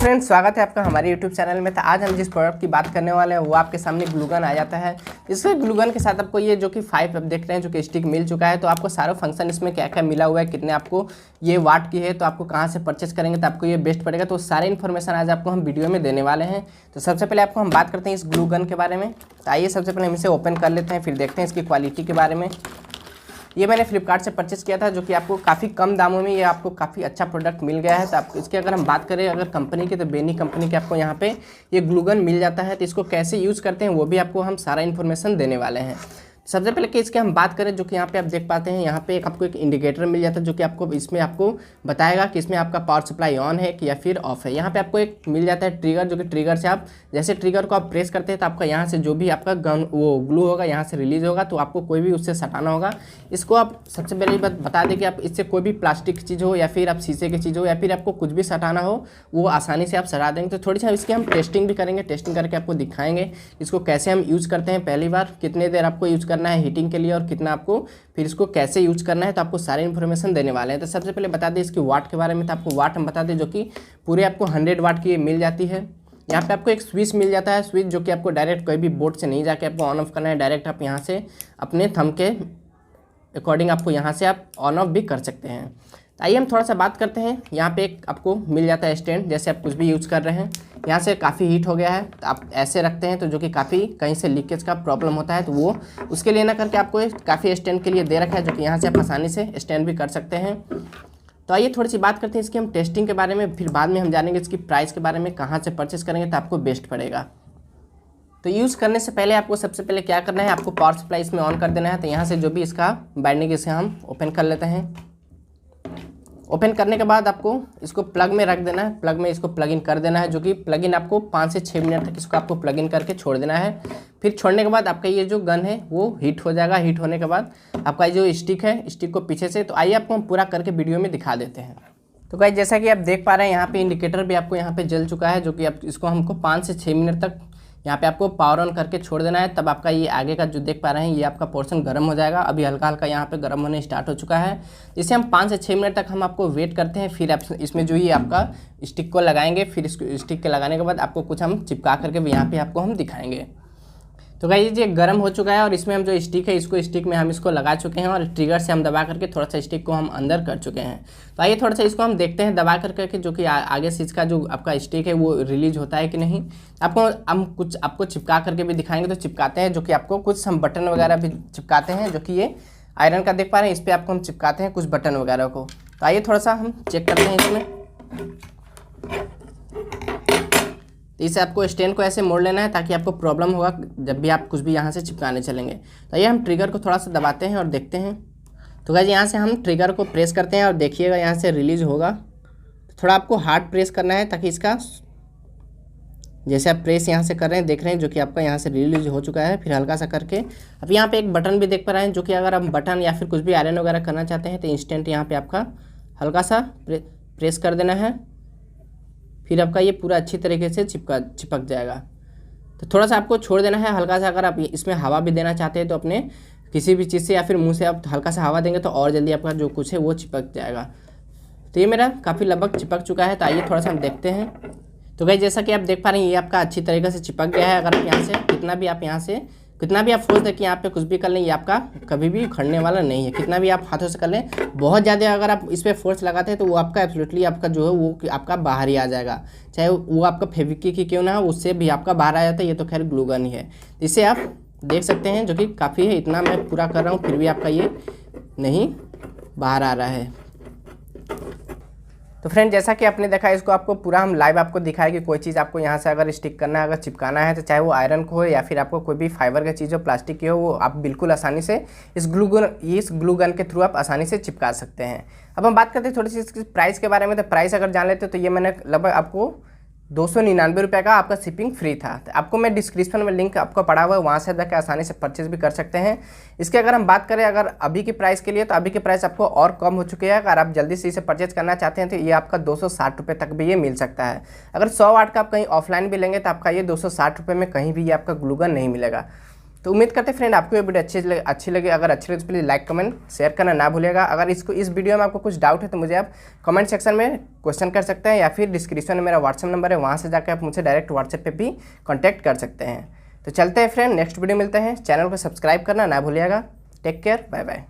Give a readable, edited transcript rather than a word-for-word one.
Friends, स्वागत है आपका हमारे यूट्यूब चैनल में। तो आज हम जिस प्रोडक्ट की बात करने वाले हैं वो आपके सामने ग्लूगन आ जाता है। इसके ग्लूगन के साथ आपको ये जो कि 5 आप देख रहे हैं जो कि स्टिक मिल चुका है। तो आपको सारा फंक्शन इसमें क्या क्या मिला हुआ है, कितने आपको ये वाट की है, तो आपको कहाँ से परचेस करेंगे तो आपको ये बेस्ट पड़ेगा। तो सारे इन्फॉर्मेशन आज आपको हम वीडियो में देने वाले हैं। तो सबसे पहले आपको हम बात करते हैं इस ग्लूगन के बारे में। तो आइए सबसे पहले हम इसे ओपन कर लेते हैं, फिर देखते हैं इसकी क्वालिटी के बारे में। ये मैंने फ्लिपकार्ट से परचेस किया था, जो कि आपको काफ़ी कम दामों में ये आपको काफ़ी अच्छा प्रोडक्ट मिल गया है। तो आपको इसके अगर हम बात करें अगर कंपनी की, तो बेनी कंपनी के आपको यहाँ पे ये ग्लूगन मिल जाता है। तो इसको कैसे यूज़ करते हैं वो भी आपको हम सारा इन्फॉर्मेशन देने वाले हैं। सबसे पहले कि इसके हम बात करें, जो कि यहाँ पे आप देख पाते हैं, यहाँ पे आपको एक इंडिकेटर मिल जाता है जो कि आपको इसमें आपको बताएगा कि इसमें आपका पावर सप्लाई ऑन है कि या फिर ऑफ है। यहाँ पे आपको एक मिल जाता है ट्रिगर, जो कि ट्रिगर से आप जैसे ट्रिगर को आप प्रेस करते हैं तो आपका यहाँ से जो भी आपका गन वो ग्लू होगा यहाँ से रिलीज होगा, तो आपको कोई भी उससे सटाना होगा। इसको आप सबसे पहले बात बता दें कि आप इससे कोई भी प्लास्टिक की चीज़ हो या फिर आप शीशे की चीज़ हो या फिर आपको कुछ भी सटाना हो वो आसानी से आप सटा देंगे। तो थोड़ी सी इसकी हम टेस्टिंग भी करेंगे, टेस्टिंग करके आपको दिखाएंगे इसको कैसे हम यूज़ करते हैं, पहली बार कितने देर आपको यूज़ करना है हीटिंग के लिए और कितना आपको फिर इसको कैसे यूज करना है। तो आपको सारे इन्फॉर्मेशन देने वाले हैं। तो सबसे पहले बता दें इसकी वाट के बारे में। तो आपको वाट हम बता दें जो कि पूरे आपको 100 वाट की मिल जाती है। यहाँ पे आपको एक स्विच मिल जाता है, स्विच जो कि आपको डायरेक्ट कोई भी बोर्ड से नहीं जाके आपको ऑन ऑफ करना है, डायरेक्ट आप यहाँ से अपने थंब के अकॉर्डिंग आपको यहाँ से आप ऑन ऑफ भी कर सकते हैं। आइए हम थोड़ा सा बात करते हैं। यहाँ पे एक आपको मिल जाता है स्टैंड, जैसे आप कुछ भी यूज़ कर रहे हैं, यहाँ से काफ़ी हीट हो गया है तो आप ऐसे रखते हैं तो जो कि काफ़ी कहीं से लीकेज का प्रॉब्लम होता है, तो वो उसके लिए ना करके आपको काफ़ी स्टैंड के लिए दे रखा है, जो कि यहाँ से आप आसानी से स्टैंड भी कर सकते हैं। तो आइए थोड़ी सी बात करते हैं इसकी हम टेस्टिंग के बारे में, फिर बाद में हम जानेंगे इसकी प्राइस के बारे में, कहाँ से परचेस करेंगे तो आपको बेस्ट पड़ेगा। तो यूज़ करने से पहले आपको सबसे पहले क्या करना है, आपको पावर सप्लाई इसमें ऑन कर देना है। तो यहाँ से जो भी इसका बाइंडिंग इसे हम ओपन कर लेते हैं। ओपन करने के बाद आपको इसको प्लग में रख देना है, प्लग में इसको प्लग इन कर देना है, जो कि प्लग इन आपको 5 से 6 मिनट तक इसको आपको प्लग इन करके छोड़ देना है। फिर छोड़ने के बाद आपका ये जो गन है वो हीट हो जाएगा। हीट होने के बाद आपका जो स्टिक है, स्टिक को पीछे से, तो आइए आपको हम पूरा करके वीडियो में दिखा देते हैं। तो गाइस जैसा कि आप देख पा रहे हैं यहाँ पे इंडिकेटर भी आपको यहाँ पे जल चुका है, जो कि आप इसको हमको 5 से 6 मिनट तक यहाँ पे आपको पावर ऑन करके छोड़ देना है। तब आपका ये आगे का जो देख पा रहे हैं ये आपका पोर्शन गर्म हो जाएगा। अभी हल्का हल्का यहाँ पे गर्म होने स्टार्ट हो चुका है। इसे हम 5 से 6 मिनट तक हम आपको वेट करते हैं। फिर आप इसमें जो ये आपका स्टिक को लगाएंगे, फिर इसको स्टिक के लगाने के बाद आपको कुछ हम चिपका करके भी यहाँ पे आपको हम दिखाएंगे। तो गाइस ये गर्म हो चुका है और इसमें हम जो स्टिक है इसको स्टिक में हम इसको लगा चुके हैं और ट्रिगर से हम दबा करके थोड़ा सा स्टिक को हम अंदर कर चुके हैं। तो आइए थोड़ा सा इसको हम देखते हैं दबा करके, जो कि आगे से इसका जो आपका स्टिक है वो रिलीज होता है कि नहीं। आपको हम कुछ आपको चिपका करके भी दिखाएंगे। तो चिपकाते हैं, जो कि आपको कुछ हम बटन वगैरह भी चिपकाते हैं, जो कि ये आयरन का देख पा रहे हैं, इस पर आपको हम चिपकाते हैं कुछ बटन वगैरह को। तो आइए थोड़ा सा हम चेक करते हैं इसमें। तो इसे आपको स्टैंड को ऐसे मोड़ लेना है ताकि आपको प्रॉब्लम होगा जब भी आप कुछ भी यहाँ से चिपकाने चलेंगे। तो ये हम ट्रिगर को थोड़ा सा दबाते हैं और देखते हैं। तो गाइस यहाँ से हम ट्रिगर को प्रेस करते हैं और देखिएगा यहाँ से रिलीज होगा। तो थोड़ा आपको हार्ड प्रेस करना है ताकि इसका जैसे आप प्रेस यहाँ से कर रहे हैं देख रहे हैं, जो कि आपका यहाँ से रिलीज हो चुका है। फिर हल्का सा करके अब यहाँ पे एक बटन भी देख पा रहे हैं, जो कि अगर हम बटन या फिर कुछ भी आयरन वगैरह करना चाहते हैं तो इंस्टेंट यहाँ पे आपका हल्का सा प्रेस कर देना है। फिर आपका ये पूरा अच्छी तरीके से चिपक जाएगा। तो थोड़ा सा आपको छोड़ देना है हल्का सा। अगर आप इसमें हवा भी देना चाहते हैं तो अपने किसी भी चीज़ से या फिर मुंह से आप हल्का सा हवा देंगे तो और जल्दी आपका जो कुछ है वो चिपक जाएगा। तो ये मेरा काफ़ी लगभग चिपक चुका है। तो आइए थोड़ा सा हम देखते हैं। तो गाइस जैसा कि आप देख पा रहे हैं ये आपका अच्छी तरीके से चिपक गया है। अगर आप यहाँ से कितना भी आप फोर्स दें कि यहाँ पे कुछ भी कर लें, ये आपका कभी भी उखड़ने वाला नहीं है। कितना भी आप हाथों से कर लें, बहुत ज़्यादा अगर आप इस पर फोर्स लगाते हैं तो वो आपका एब्सोल्युटली आपका जो है वो आपका बाहर ही आ जाएगा। चाहे वो आपका फेविक्विक की क्यों ना हो, उससे भी आपका बाहर आ जाता है। ये तो खैर ग्लूगन ही है। इसे आप देख सकते हैं, जो कि काफ़ी है। इतना मैं पूरा कर रहा हूँ फिर भी आपका ये नहीं बाहर आ रहा है। तो फ्रेंड जैसा कि आपने देखा, इसको आपको पूरा हम लाइव आपको दिखाए कि कोई चीज़ आपको यहाँ से अगर स्टिक करना है, अगर चिपकाना है, तो चाहे वो आयरन को हो या फिर आपको कोई भी फाइबर की चीज़ हो, प्लास्टिक की हो, वो आप बिल्कुल आसानी से इस ग्लूगन के थ्रू आप आसानी से चिपका सकते हैं। अब हम बात करते हैं थोड़ी सी इसकी प्राइस के बारे में। तो प्राइस अगर जान लेते तो ये मैंने लगभग आपको 299 रुपये का आपका शिपिंग फ्री था। तो आपको मैं डिस्क्रिप्शन में लिंक आपको पड़ा हुआ है, वहाँ से जाकर आसानी से परचेज भी कर सकते हैं। इसके अगर हम बात करें अगर अभी की प्राइस के लिए, तो अभी की प्राइस आपको और कम हो चुकी है। अगर आप जल्दी से इसे परचेज करना चाहते हैं तो ये आपका 260 रुपये तक भी ये मिल सकता है। अगर 100 वाट का आप कहीं ऑफलाइन भी लेंगे तो आपका ये 260 रुपये में कहीं भी ये आपका ग्लूगन नहीं मिलेगा। तो उम्मीद करते हैं फ्रेंड आपको ये वीडियो अच्छी लगी। अगर अच्छी लगे तो प्लीज़ लाइक कमेंट शेयर करना ना भूलिएगा। अगर इस वीडियो में आपको कुछ डाउट है तो मुझे आप कमेंट सेक्शन में क्वेश्चन कर सकते हैं, या फिर डिस्क्रिप्शन में मेरा व्हाट्सअप नंबर है, वहाँ से जाकर आप मुझसे डायरेक्ट व्हाट्सएप पे भी कॉन्टैक्ट कर सकते हैं। तो चलते हैं फ्रेंड, नेक्स्ट वीडियो मिलते हैं। चैनल को सब्सक्राइब करना ना भूलिएगा। Take care, bye bye.